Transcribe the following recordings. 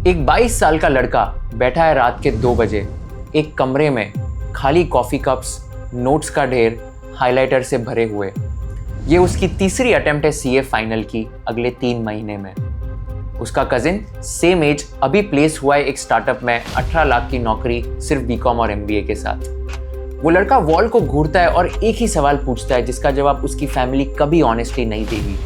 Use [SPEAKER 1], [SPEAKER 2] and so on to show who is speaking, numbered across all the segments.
[SPEAKER 1] एक 22 साल का लड़का बैठा है रात के 2 बजे एक कमरे में, खाली कॉफी कप्स, नोट्स का ढेर, हाइलाइटर से भरे हुए। ये उसकी तीसरी अटेम्प्ट है सीए फाइनल की अगले 3 महीने में। उसका कजिन सेम एज अभी प्लेस हुआ है एक स्टार्टअप में 18 लाख की नौकरी सिर्फ बीकॉम और एमबीए के साथ। वो लड़का वॉल को घूरता है और एक ही सवाल पूछता है जिसका जवाब उसकी फैमिली कभी ऑनेस्टली नहीं देगी।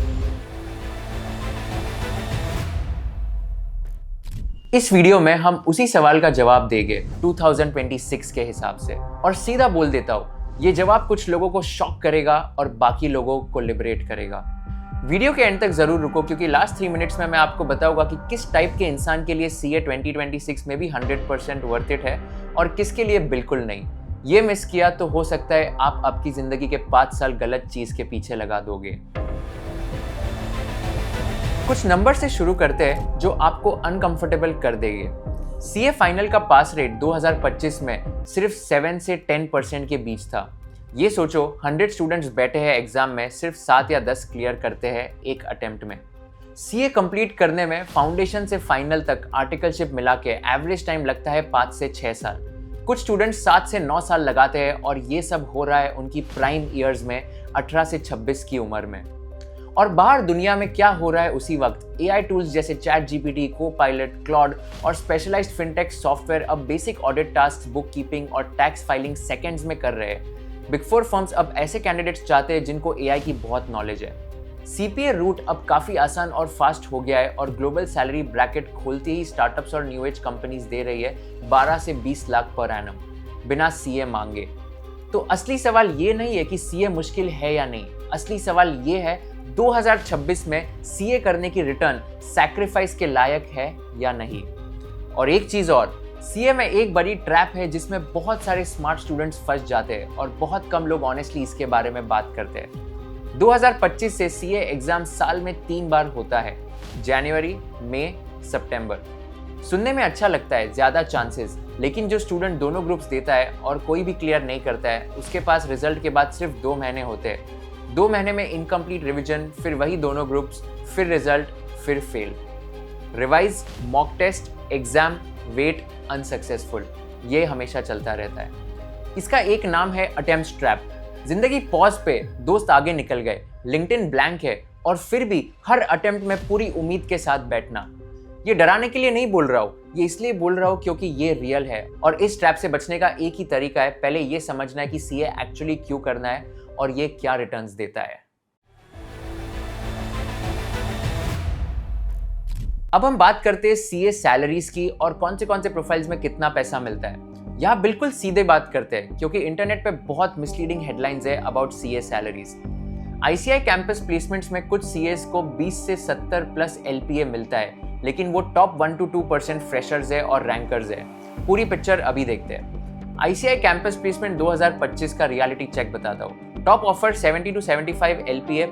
[SPEAKER 1] इस वीडियो में हम उसी सवाल का जवाब देंगे 2026 के हिसाब से, और सीधा बोल देता हूं, ये जवाब कुछ लोगों को शॉक करेगा और बाकी लोगों को लिबरेट करेगा। वीडियो के एंड तक जरूर रुको, क्योंकि लास्ट 3 मिनट्स में मैं आपको बताऊंगा कि किस टाइप के इंसान के लिए सीए 2026 में भी 100% वर्थ इट है और किसके लिए बिल्कुल नहीं। ये मिस किया तो हो सकता है आप आपकी जिंदगी के 5 साल गलत चीज के पीछे लगा दोगे। कुछ नंबर से शुरू करते हैं जो आपको अनकंफर्टेबल कर देंगे। सीए फाइनल का पास रेट 2025 में सिर्फ 7 से 10% के बीच था। ये सोचो 100 स्टूडेंट्स बैठे हैं एग्जाम में, सिर्फ 7 या 10 क्लियर करते हैं एक अटेम्प्ट में। सीए कंप्लीट करने में फाउंडेशन से फाइनल तक आर्टिकलशिप मिला के एवरेज टाइम लगता है 5 से 6 साल। कुछ स्टूडेंट्स 7 से 9 साल लगाते हैं और ये सब हो रहा है उनकी प्राइम ईयर्स में 18 से 26 की उम्र में। और बाहर दुनिया में क्या हो रहा है उसी वक्त, एआई टूल्स जैसे चैट जीपीटी, कोपायलट, क्लॉड और स्पेशलाइज्ड फिनटेक सॉफ्टवेयर अब basic audit task, book keeping और टैक्स फाइलिंग सेकंड्स में कर रहे हैं। बिग 4 फर्म्स अब ऐसे कैंडिडेट्स चाहते हैं जिनको एआई की बहुत नॉलेज है। सीपीए रूट अब काफी आसान और फास्ट हो गया है और ग्लोबल सैलरी ब्रैकेट खोलते ही स्टार्टअप्स और न्यू एज कंपनीज दे रही है 12 से 20 लाख पर एनम बिना सीए मांगे। तो असली सवाल ये नहीं है कि सीए मुश्किल है या नहीं, असली सवाल ये है 2026 में सीए करने की रिटर्न सैक्रिफाइस के लायक है या नहीं। और एक चीज और, सीए में एक बड़ी ट्रैप है जिसमें बहुत सारे स्मार्ट स्टूडेंट्स फंस जाते हैं और बहुत कम लोग ऑनेस्टली इसके बारे में बात करते हैं। 2025 से सीए एग्जाम साल में 3 बार होता है, जनवरी, मई, सितंबर। सुनने में अच्छा लगता है, ज्यादा चांसेस, लेकिन जो स्टूडेंट दोनों ग्रुप्स देता है और कोई भी क्लियर नहीं करता है, उसके पास रिजल्ट के बाद सिर्फ 2 महीने होते हैं। 2 महीने में इनकम्प्लीट रिवीजन, फिर वही दोनों ग्रुप्स, फिर रिजल्ट, फिर fail, revise, mock test, exam, wait, unsuccessful. ये हमेशा चलता रहता है। इसका एक नाम है अटेम्प्ट ट्रैप। जिंदगी पॉज पे, दोस्त आगे निकल गए, लिंक्डइन ब्लैंक है और फिर भी हर अटेम्प्ट में पूरी उम्मीद के साथ बैठना। ये डराने के लिए नहीं बोल रहा हूँ, ये इसलिए बोल रहा हूँ क्योंकि ये रियल है। और इस ट्रैप से बचने का एक ही तरीका है, पहले ये समझना है कि सीए एक्चुअली क्यों करना है और ये क्या रिटर्न्स देता है। अब हम बात करते हैं सीए सैलरीज की और कौन से प्रोफाइल्स में कितना पैसा मिलता है। यहाँ बिल्कुल सीधे बात करते हैं क्योंकि इंटरनेट पे बहुत मिसलीडिंग हेडलाइंस है about CA salaries. ICI campus placements में कुछ सीएस को 20 से 70 प्लस एलपीए मिलता है, लेकिन वो टॉप 1 to 2% फ्रेशर्स है और रैंकर्स है। पूरी पिक्चर अभी देखते हैं। आईसीआई कैंपस प्लेसमेंट 2025 का रियलिटी चेक बताता हूँ। Top offer 70 to 75 LPA,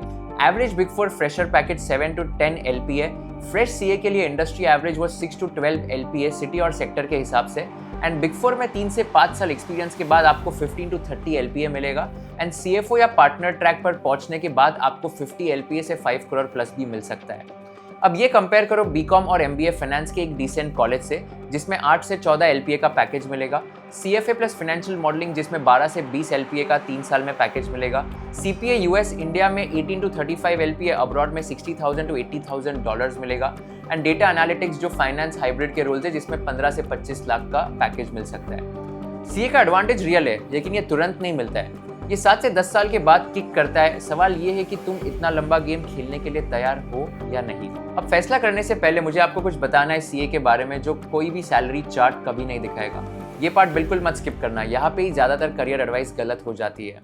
[SPEAKER 1] average big 4 fresher package 7 to 10 LPA. Fresh CA के लिए इंडस्ट्री एवरेज वो 6 to 12 एलपीए सिटी और सेक्टर के हिसाब से। एंड बिग 4 में 3 से 5 साल एक्सपीरियंस के बाद आपको 15 to 30 एलपीए मिलेगा। एंड सीएफओ या पार्टनर ट्रैक पर पहुंचने के बाद आपको 50 एलपीए से 5 करोड़ प्लस भी मिल सकता है। अब ये कंपेयर करो बीकॉम और एमबीए फाइनेंस के एक डिसेंट कॉलेज से, जिसमें 8 से 14 एलपीए का पैकेज मिलेगा। सीएफए प्लस फाइनेंशियल मॉडलिंग, जिसमें 12 से 20 एलपीए का 3 साल में पैकेज मिलेगा। सीपीए यूएस इंडिया में 18 to 35 एलपीए, अब्रॉड में $60,000 to $80,000 मिलेगा। एंड डेटा एनालिटिक्स जो फाइनेंस हाइब्रिड के रोल्स है, जिसमें 15 से 25 लाख का पैकेज मिल सकता है। सीए का एडवांटेज रियल है, लेकिन ये तुरंत नहीं मिलता है। ये 7 से 10 साल के बाद किक करता है। सवाल ये है कि तुम इतना लंबा गेम खेलने के लिए तैयार हो या नहीं। अब फैसला करने से पहले मुझे आपको कुछ बताना है सीए के बारे में जो कोई भी सैलरी चार्ट कभी नहीं दिखाएगा। ये पार्ट बिल्कुल मत स्किप करना, यहाँ पे ही ज्यादातर करियर एडवाइस गलत हो जाती है।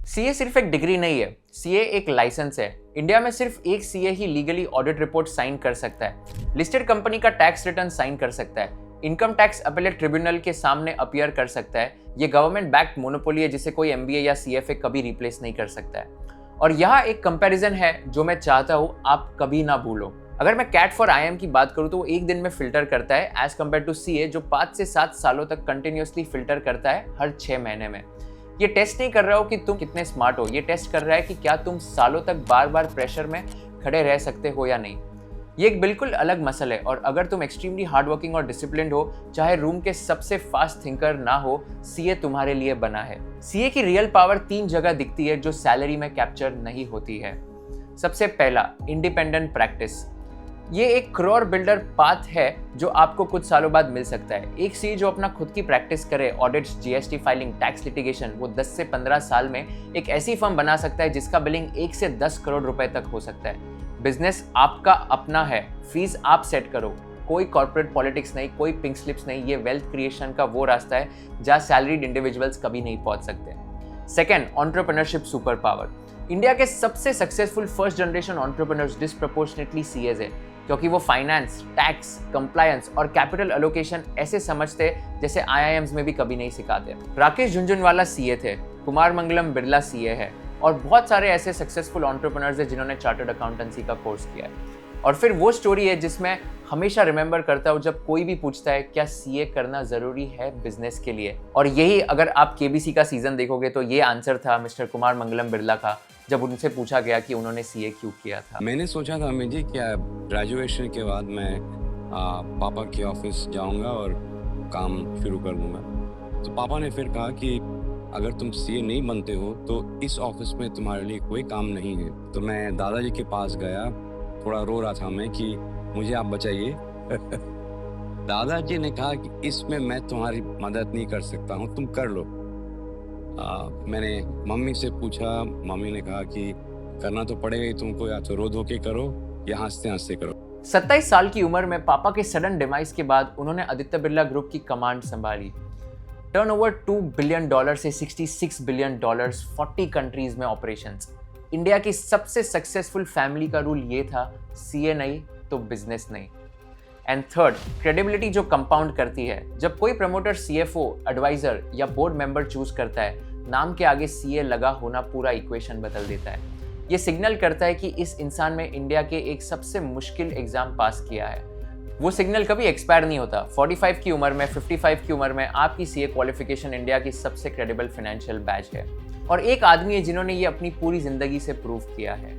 [SPEAKER 1] सीए सिर्फ एक डिग्री नहीं है, सीए एक लाइसेंस है। इंडिया में सिर्फ एक सीए ही लीगली ऑडिट रिपोर्ट साइन कर सकता है, लिस्टेड कंपनी का टैक्स रिटर्न साइन कर सकता है, इनकम टैक्स अपीलेट ट्रिब्यूनल के सामने अपीयर कर सकता है। ये गवर्नमेंट बैक्ड मोनोपोली है जिसे कोई एमबीए या सीएफए कभी रिप्लेस नहीं कर सकता है। और यहाँ एक कंपैरिजन है जो मैं चाहता हूँ आप कभी ना भूलो। अगर मैं कैट फॉर आईएम की बात करूँ तो वो एक दिन में फिल्टर करता है एज कम्पेयर टू सीए जो 5 से 7 सालों तक कंटिन्यूअसली फिल्टर करता है हर 6 महीने में। ये टेस्ट नहीं कर रहा हो कि तुम कितने स्मार्ट हो, ये टेस्ट कर रहा है कि क्या तुम सालों तक बार बार प्रेशर में खड़े रह सकते हो या नहीं। ये एक बिल्कुल अलग मसला है, और अगर तुम एक्सट्रीमली हार्ड वर्किंग और डिसिप्लिन्ड हो, चाहे रूम के सबसे फास्ट थिंकर ना हो, सीए तुम्हारे लिए बना है। सीए की रियल पावर 3 जगह दिखती है जो सैलरी में कैप्चर नहीं होती है। सबसे पहला, इंडिपेंडेंट प्रैक्टिस। ये एक करियर बिल्डर पाथ है जो आपको कुछ सालों बाद मिल सकता है। एक सीए जो अपना खुद की प्रैक्टिस करे, audits, GST filing, tax litigation, वो 10 से 15 साल में एक ऐसी फर्म बना सकता है जिसका बिलिंग 1 से 10 करोड़ रुपए तक हो सकता है। बिजनेस आपका अपना है, फीस आप सेट करो, कोई कॉर्पोरेट पॉलिटिक्स नहीं, कोई पिंक स्लिप्स नहीं। ये वेल्थ क्रिएशन का वो रास्ता है जहाँ सैलरीड इंडिविजुअल्स कभी नहीं पहुंच सकते। Second, entrepreneurship super power. India के सबसे successful first generation entrepreneurs disproportionately CEOs है, क्योंकि वो फाइनेंस, टैक्स, कंप्लायंस और कैपिटल एलोकेशन ऐसे समझते जैसे आईआईएम्स में भी कभी नहीं सिखाते। राकेश झुनझुनवाला सीए थे, कुमार मंगलम बिरला सीए है, और बहुत सारे ऐसे सक्सेसफुल एंटरप्रेन्योर्स हैं जिन्होंने चार्टर्ड अकाउंटेंसी का कोर्स किया है। और फिर वो स्टोरी है जिसमें हमेशा रिमेंबर करता हूँ जब कोई भी पूछता है क्या सीए करना जरूरी है बिजनेस के लिए। और यही, अगर आप केबीसी का सीजन देखोगे तो ये आंसर था मिस्टर कुमार मंगलम बिरला का, जब उनसे पूछा गया कि उन्होंने सीए क्यों किया था।
[SPEAKER 2] मैंने सोचा था अमित जी क्या ग्रेजुएशन के बाद मैं पापा के ऑफिस जाऊंगा और काम शुरू कर दूंगा। तो पापा ने फिर कहा कि अगर तुम सीए नहीं बनते हो तो इस ऑफिस में तुम्हारे लिए कोई काम नहीं है। तो मैं दादाजी के पास गया, थोड़ा रो रहा था मैं कि मुझे आप बचाइए। दादाजी ने कहा कि इसमें मैं तुम्हारी मदद नहीं कर सकता हूँ, तुम कर लो। मैंने मम्मी से पूछा, मम्मी ने कहा कि करना तो पड़ेगा ही तुमको, या तो रो धो के करो या हंसते हंसते करो।
[SPEAKER 1] 27 साल की उम्र में पापा के सडन डिमाइस के बाद उन्होंने आदित्य बिरला ग्रुप की कमांड संभाली। टर्नओवर $2 बिलियन से $66 बिलियन, 40 कंट्रीज में ऑपरेशंस। इंडिया की सबसे सक्सेसफुल फैमिली का रूल ये था, सीए नहीं तो बिजनेस नहीं। एंड थर्ड, क्रेडिबिलिटी जो कंपाउंड करती है। जब कोई प्रमोटर सीएफओ, एडवाइजर या बोर्ड मेंबर चूज करता है, नाम के आगे सीए लगा होना पूरा इक्वेशन बदल देता है। ये सिग्नल करता है कि इस इंसान में इंडिया के एक सबसे मुश्किल एग्जाम पास किया है। वो सिग्नल कभी एक्सपायर नहीं होता। 45 की उम्र में, 55 की उम्र में आपकी सीए क्वालिफिकेशन इंडिया की सबसे क्रेडिबल फाइनेंशियल बैच है। और एक आदमी है जिन्होंने ये अपनी पूरी जिंदगी से प्रूव किया है।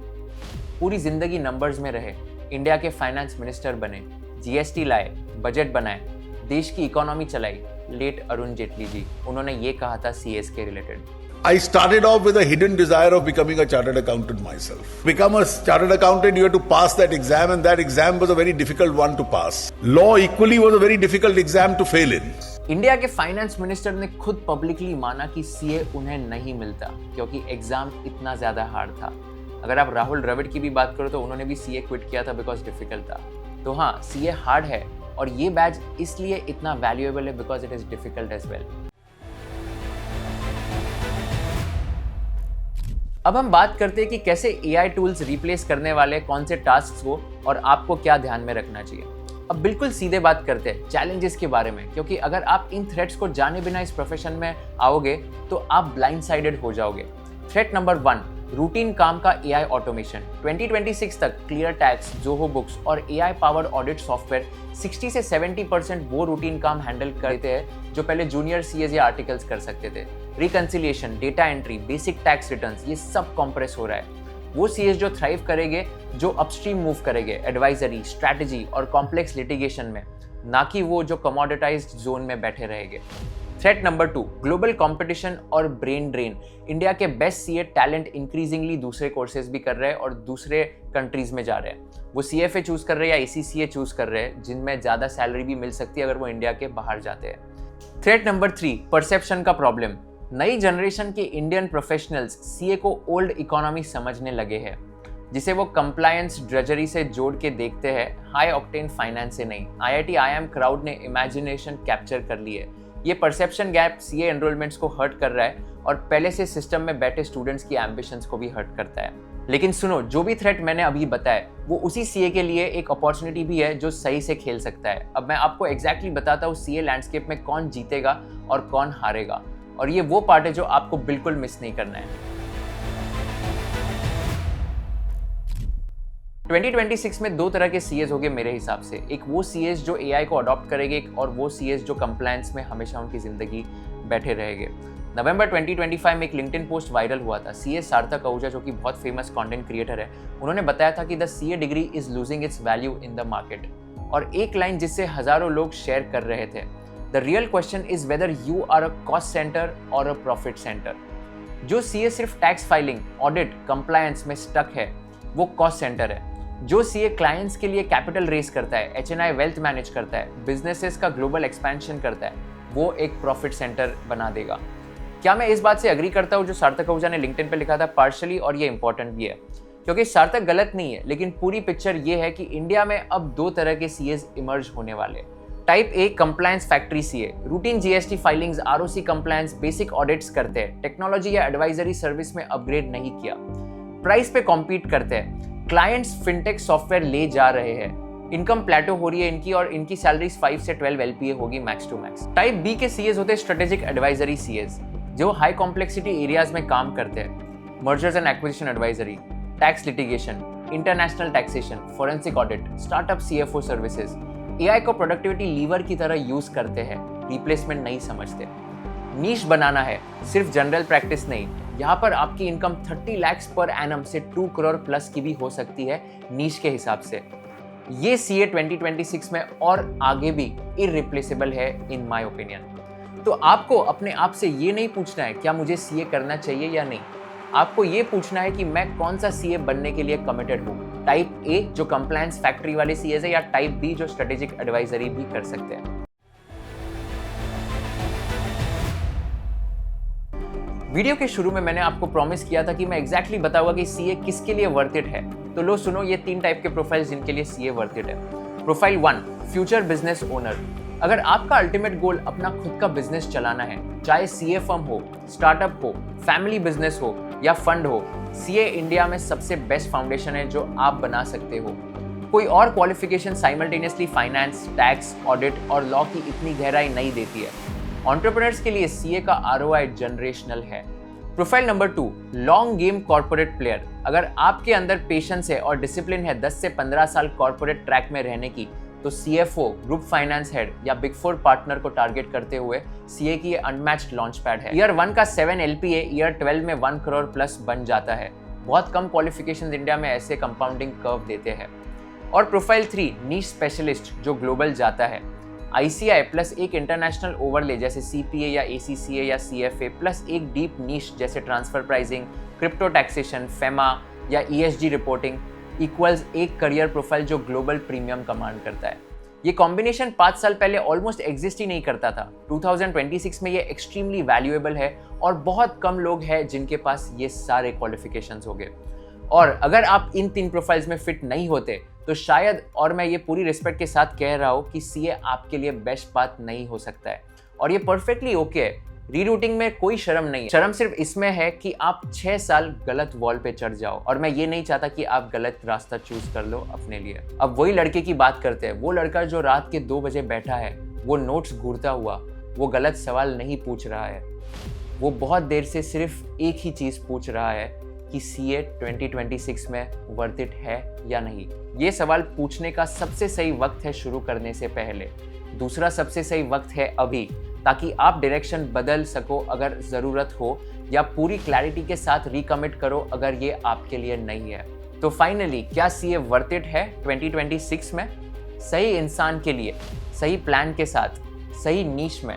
[SPEAKER 1] पूरी जिंदगी नंबर्स में रहे, इंडिया के फाइनेंस मिनिस्टर बने, जीएसटी लाए, बजट बनाए, देश की इकोनॉमी चलाई। लेट अरुण जेटली जी, उन्होंने ये कहा था सीएस के related.
[SPEAKER 3] I started off with a hidden desire of becoming a chartered accountant myself. Become a chartered accountant, you have to pass that exam, and that exam was a very difficult one to pass. Law equally was a very difficult exam to fail in.
[SPEAKER 1] India के finance minister ने खुद publicly माना कि CA उन्हें नहीं मिलता क्योंकि exam इतना ज्यादा हार्ड था। अगर आप राहुल द्रविड़ की भी बात करो तो उन्होंने भी सीए क्विट किया था बिकॉज डिफिकल्ट था। तो हाँ, सीए हार्ड है, और ये बैच इसलिए इतना वैल्यूएबल है because it is difficult as well. अब हम बात करते हैं कि कैसे एआई टूल्स रिप्लेस करने वाले कौन से टास्क को और आपको क्या ध्यान में रखना चाहिए। अब बिल्कुल सीधे बात करते हैं चैलेंजेस के बारे में, क्योंकि अगर आप इन थ्रेट्स को जाने बिना इस प्रोफेशन में आओगे तो आप ब्लाइंड साइडेड हो जाओगे। थ्रेट नंबर 1, रूटीन काम का एआई ऑटोमेशन। 2026 तक क्लियर टैक्स, जोहो बुक्स और एआई पावर्ड ऑडिट सॉफ्टवेयर 60 से 70% वो रूटीन काम हैंडल करते हैं जो पहले जूनियर सीएस या आर्टिकल्स कर सकते थे। Reconciliation, data entry, basic tax returns, ये सब कॉम्प्रेस हो रहा है। वो सीएस जो थ्राइव करेंगे, जो अपस्ट्रीम मूव करेंगे एडवाइजरी, स्ट्रैटेजी और कॉम्प्लेक्स लिटिगेशन में, ना कि वो जो कमोडिटाइज्ड जोन में बैठे रहेंगे। थ्रेट नंबर 2, ग्लोबल कंपटीशन और ब्रेन ड्रेन। इंडिया के बेस्ट सीए टैलेंट इंक्रीजिंगली दूसरे कोर्सेज भी कर रहे हैं और दूसरे कंट्रीज में जा रहे हैं। वो सीएफए चूज कर रहे हैं या ईसीसीए चूज कर रहे हैं, जिनमें ज्यादा सैलरी भी मिल सकती है अगर वो इंडिया के बाहर जाते हैं। थ्रेट नंबर 3, परसेप्शन का प्रॉब्लम। नई जनरेशन के इंडियन प्रोफेशनल्स सीए को ओल्ड इकोनॉमी समझने लगे हैं, जिसे वो कंप्लायंस ड्रेजरी से जोड़ के देखते हैं, हाई ऑक्टेन फाइनेंस से नहीं। आईआईटी आईएम क्राउड ने इमेजिनेशन कैप्चर कर ली है। ये परसेप्शन गैप सीए एनरोलमेंट्स को हर्ट कर रहा है और पहले से सिस्टम में बैठे स्टूडेंट्स की एम्बिशंस को भी हर्ट करता है। लेकिन सुनो, जो भी थ्रेट मैंने अभी बताया वो उसी सीए के लिए एक अपॉर्चुनिटी भी है जो सही से खेल सकता है। अब मैं आपको एग्जैक्टली बताता हूँ सीए लैंडस्केप में कौन जीतेगा और कौन हारेगा, और ये वो पार्ट है जो आपको बिल्कुल मिस नहीं करना है। 2026 में 2 तरह के सीएस होंगे मेरे हिसाब से। एक वो सीएस जो एआई को अडॉप्ट करेंगे और वो सीएस जो कंप्लायंस में हमेशा उनकी जिंदगी बैठे रहेंगे। नवंबर 2025 में एक लिंक्डइन पोस्ट वायरल हुआ था। सीए सार्थक आहूजा, जो कि बहुत फेमस कंटेंट क्रिएटर है, उन्होंने बताया था कि the CA degree is losing its value in the market, और एक लाइन जिससे हजारों लोग शेयर कर रहे थे, the real question is whether you are a cost centre और अ प्रॉफिट सेंटर। जो सीए सिर्फ टैक्स फाइलिंग, ऑडिट, कंप्लायंस में स्टक है, वो कॉस्ट सेंटर है। जो सीए क्लाइंट्स के लिए कैपिटल रेस करता है, एचएनआई वेल्थ मैनेज करता है, बिजनेसेस का ग्लोबल एक्सपेंशन करता है, वो एक प्रॉफिट सेंटर बना देगा। क्या मैं इस बात से एग्री करता हूँ जो सार्थक आहूजा ने लिंक्डइन पे लिखा था? पार्शली, और ये इंपॉर्टेंट भी है, क्योंकि सार्थक गलत नहीं है, लेकिन पूरी पिक्चर ये है कि इंडिया में अब दो तरह के सीएस इमर्ज होने वाले। Type A, compliance factory CA, routine GST filings, ROC compliance, basic audits करते हैं, टेक्नोलॉजी या एडवाइजरी सर्विस में अपग्रेड नहीं किया, प्राइस पे कॉम्पीट करते हैं, क्लाइंट्स फिनटेक सॉफ्टवेयर ले जा रहे हैं, इनकम प्लेटो हो रही है इनकी, और इनकी सैलरीज 5 से 12 एलपीए होगी max to max. Type B के सीएस होते हैं स्ट्रेटेजिक एडवाइजरी सीएस, जो हाई कॉम्प्लेक्सिटी एरियाज में काम करते हैं, mergers and acquisition advisory, tax litigation, international taxation, forensic audit, startup CFO services. AI को प्रोडक्टिविटी लीवर की तरह यूज करते हैं, रिप्लेसमेंट नहीं समझते। नीश बनाना है, सिर्फ जनरल प्रैक्टिस नहीं। यहाँ पर आपकी इनकम 30 लाख पर एनम से 2 करोड़ प्लस की भी हो सकती है नीश के हिसाब से। ये सीए 2026 में और आगे भी इररिप्लेसेबल है इन माय ओपिनियन। तो आपको अपने आप से ये नहीं पूछना है क्या मुझे सीए करना चाहिए या नहीं, आपको ये पूछना है कि मैं कौन सा सीए बनने के लिए कमिटेड हूँ। टाइप ए जो कंप्लायंस फैक्ट्री वाले सीए है, या टाइप बी जो स्ट्रेटेजिक एडवाइजरी भी कर सकते हैं। वीडियो के शुरू में मैंने आपको प्रॉमिस किया था कि मैं एग्जैक्टली बताऊंगा कि सीए किसके लिए वर्थ इट है। तो लो सुनो, ये 3 टाइप के प्रोफाइल्स जिनके लिए सीए वर्थ इट है। Profile 1, future business owner. अगर आपका अल्टीमेट गोल अपना खुद का बिजनेस चलाना है, चाहे सीए फर्म हो, स्टार्टअप हो, फैमिली बिजनेस हो या फंड हो, सीए इंडिया में सबसे बेस्ट फाउंडेशन है जो आप बना सकते हो। कोई और qualification simultaneously finance, tax, audit और लॉ की इतनी गहराई नहीं देती है। एंटरप्रेन्योर्स के लिए सीए का आरओआई जनरेशनल है। Profile number 2, long game corporate player. अगर आपके अंदर पेशेंस है और डिसिप्लिन है 10 से 15 साल कॉर्पोरेट ट्रैक में रहने की, तो सीएफओ, ग्रुप फाइनेंस हेड या बिग 4 पार्टनर को टारगेट करते हुए सीए की ये अनमैच्ड लॉन्च पैड है। ईयर 1 का 7 एलपीए ईयर 12 में 1 करोड़ प्लस बन जाता है। बहुत कम क्वालिफिकेशन इंडिया में ऐसे कंपाउंडिंग कर्व देते हैं। और प्रोफाइल 3, नीश स्पेशलिस्ट जो ग्लोबल जाता है। आईसीआई प्लस एक इंटरनेशनल ओवरले जैसे सीपीए या एसीसीए या सीएफए प्लस एक डीप नीश जैसे transfer pricing, crypto taxation, FEMA या ईएसजी रिपोर्टिंग इक्वल्स एक करियर प्रोफाइल जो ग्लोबल प्रीमियम कमांड करता है। ये कॉम्बिनेशन 5 साल पहले ऑलमोस्ट एग्जिस्ट ही नहीं करता था। 2026 में ये एक्सट्रीमली वैल्यूएबल है और बहुत कम लोग हैं जिनके पास ये सारे क्वालिफिकेशंस होंगे। और अगर आप इन 3 प्रोफाइल्स में फिट नहीं होते तो शायद, और मैं ये पूरी रिस्पेक्ट के साथ कह रहा हूँ, कि सीए आपके लिए बेस्ट पाथ नहीं हो सकता है। और ये परफेक्टली ओके है। रीरूटिंग में कोई शर्म नहीं है। शर्म सिर्फ इसमें है कि आप 6 साल गलत वॉल पे चढ़ जाओ, और मैं ये नहीं चाहता कि आप गलत रास्ता चूज कर लो अपने लिए। अब वही लड़के की बात करते हैं। वो लड़का जो रात के 2 बजे बैठा है, वो नोट्स घूरता हुआ, वो गलत सवाल नहीं पूछ रहा है। वो बहुत देर से सिर्फ एक ही चीज पूछ रहा है कि सीए 2026 में वर्थ इट है या नहीं। ये सवाल पूछने का सबसे सही वक्त है शुरू करने से पहले। दूसरा सबसे सही वक्त है अभी, ताकि आप डायरेक्शन बदल सको अगर ज़रूरत हो, या पूरी क्लैरिटी के साथ रिकमिट करो अगर ये आपके लिए नहीं है। तो फाइनली, क्या सीए वर्थ इट है 2026 में? सही इंसान के लिए, सही प्लान के साथ, सही नीश में,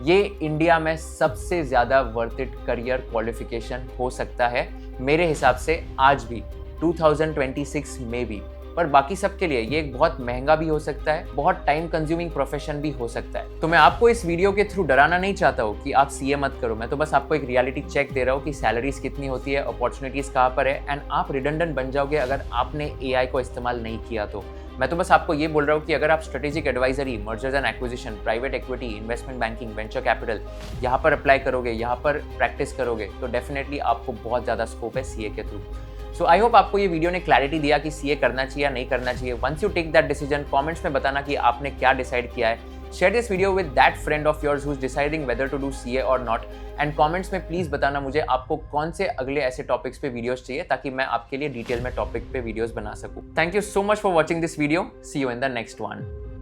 [SPEAKER 1] ये इंडिया में सबसे ज़्यादा वर्थ इट करियर क्वालिफिकेशन हो सकता है मेरे हिसाब से आज भी 2026 में भी। पर बाकी सबके लिए ये एक बहुत महंगा भी हो सकता है, बहुत टाइम कंज्यूमिंग प्रोफेशन भी हो सकता है। तो मैं आपको इस वीडियो के थ्रू डराना नहीं चाहता हूँ कि आप सीए मत करो। मैं तो बस आपको एक रियलिटी चेक दे रहा हूँ कि सैलरीज कितनी होती है, अपॉर्चुनिटीज कहाँ पर है, एंड आप रिडंडेंट बन जाओगे अगर आपने एआई को इस्तेमाल नहीं किया तो। मैं तो बस आपको ये बोल रहा हूँ कि अगर आप strategic advisory, mergers and acquisition, private equity, investment banking, venture capital यहाँ पर अप्लाई करोगे, यहाँ पर प्रैक्टिस करोगे, तो डेफिनेटली आपको बहुत ज़्यादा स्कोप है सीए के थ्रू। सो आई होप आपको ये वीडियो ने क्लैरिटी दिया कि सीए करना चाहिए या नहीं करना चाहिए। Once you take that decision, comments में बताना कि आपने क्या डिसाइड किया है। Share this video with that friend of yours who is deciding whether to do CA और नॉट, एंड कमेंट्स में प्लीज बताना मुझे आपको कौन से अगले ऐसे टॉपिक्स पे वीडियोस चाहिए, ताकि मैं आपके लिए डिटेल में टॉपिक पे वीडियोस बना सकूं। Thank you so much for watching this video. See you in the next one.